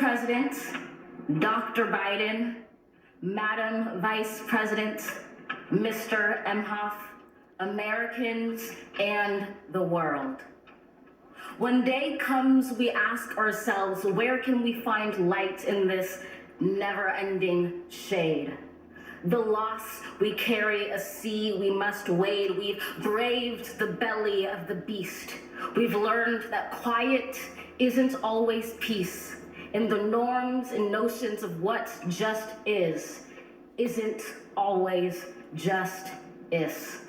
President, Dr. Biden, Madam Vice President, Mr. Emhoff, Americans, and the world. When day comes, we ask ourselves, where can we find light in this never-ending shade? The loss we carry, a sea we must wade. We've braved the belly of the beast. We've learned that quiet isn't always peace, and the norms and notions of what just isn't always just is.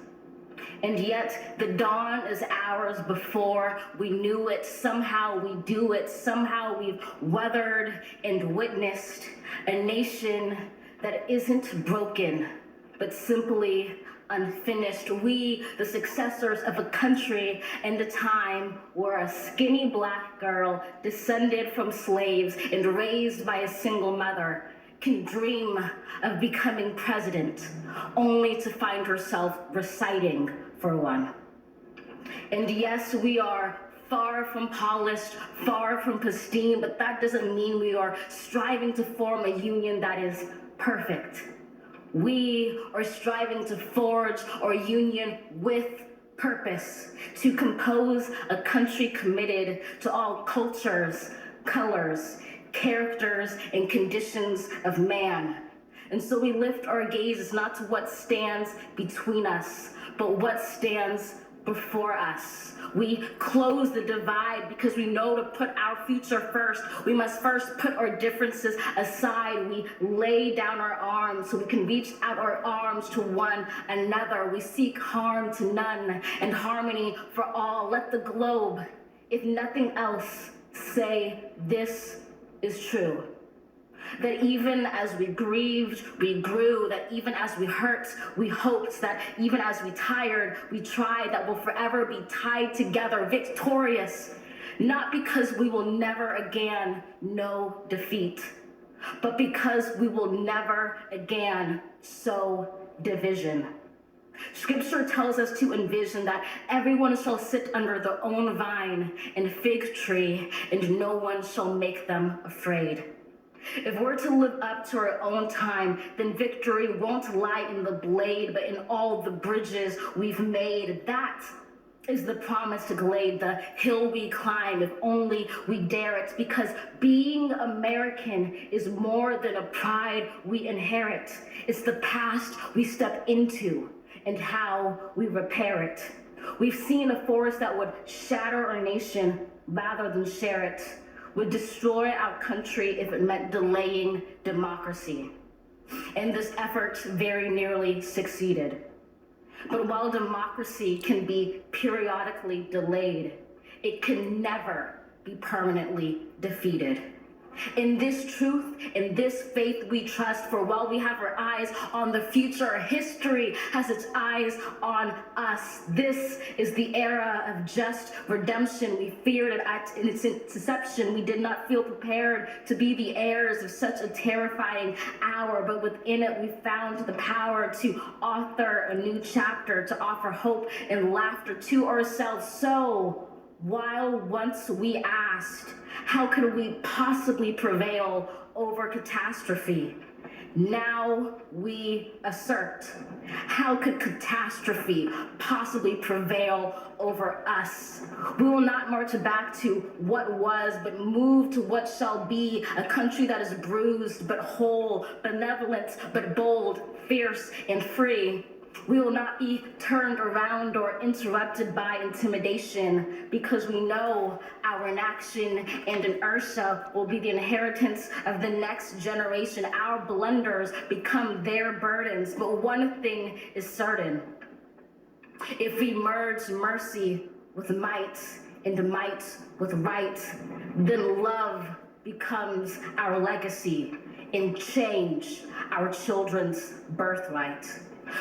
And yet the dawn is ours before we knew it. Somehow we do it. Somehow we've weathered and witnessed a nation that isn't broken, but simply unfinished. We, the successors of a country and a time where a skinny black girl descended from slaves and raised by a single mother can dream of becoming president, only to find herself reciting for one. And yes, we are far from polished, far from pristine, but that doesn't mean we are striving to form a union that is perfect. We are striving to forge our union with purpose, to compose a country committed to all cultures, colors, characters, and conditions of man. And so we lift our gazes not to what stands between us, but what stands before us. We close the divide because we know to put our future first. We must first put our differences aside. We lay down our arms so we can reach out our arms to one another. We seek harm to none and harmony for all. Let the globe, if nothing else, say this is true. That even as we grieved, we grew. That even as we hurt, we hoped. That even as we tired, we tried. That we'll forever be tied together, victorious. Not because we will never again know defeat, but because we will never again sow division. Scripture tells us to envision that everyone shall sit under their own vine and fig tree, and no one shall make them afraid. If we're to live up to our own time, then victory won't lie in the blade, but in all the bridges we've made. That is the promise to glade, the hill we climb, if only we dare it. Because being American is more than a pride we inherit. It's the past we step into and how we repair it. We've seen a force that would shatter our nation rather than share it, would destroy our country if it meant delaying democracy. And this effort very nearly succeeded. But while democracy can be periodically delayed, it can never be permanently defeated. In this truth, in this faith we trust, for while we have our eyes on the future, history has its eyes on us. This is the era of just redemption. We feared it in its inception. We did not feel prepared to be the heirs of such a terrifying hour, but within it we found the power to author a new chapter, to offer hope and laughter to ourselves. So, while once we asked, how could we possibly prevail over catastrophe? Now we assert, how could catastrophe possibly prevail over us? We will not march back to what was, but move to what shall be, a country that is bruised but whole, benevolent but bold, fierce and free. We will not be turned around or interrupted by intimidation, because we know our inaction and inertia will be the inheritance of the next generation. Our blunders become their burdens. But one thing is certain: if we merge mercy with might and might with right, then love becomes our legacy and change our children's birthright.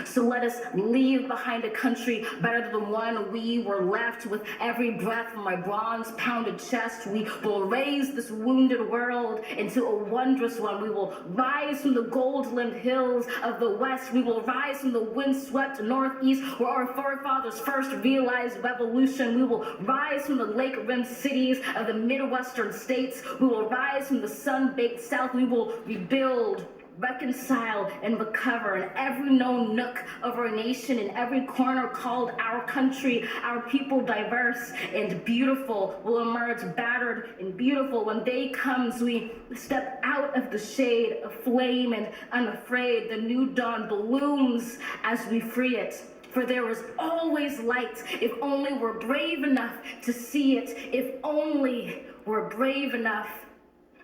So let us leave behind a country better than the one we were left. With every breath from my bronze-pounded chest, we will raise this wounded world into a wondrous one. We will rise from the gold-limbed hills of the west. We will rise from the wind-swept northeast, where our forefathers first realized revolution. We will rise from the lake-rimmed cities of the Midwestern states. We will rise from the sun-baked south. We will rebuild, reconcile, and recover in every known nook of our nation, in every corner called our country. Our people, diverse and beautiful, will emerge battered and beautiful. When day comes, we step out of the shade of flame and unafraid. The new dawn blooms as we free it. For there is always light, if only we're brave enough to see it, if only we're brave enough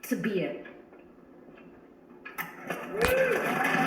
to be it.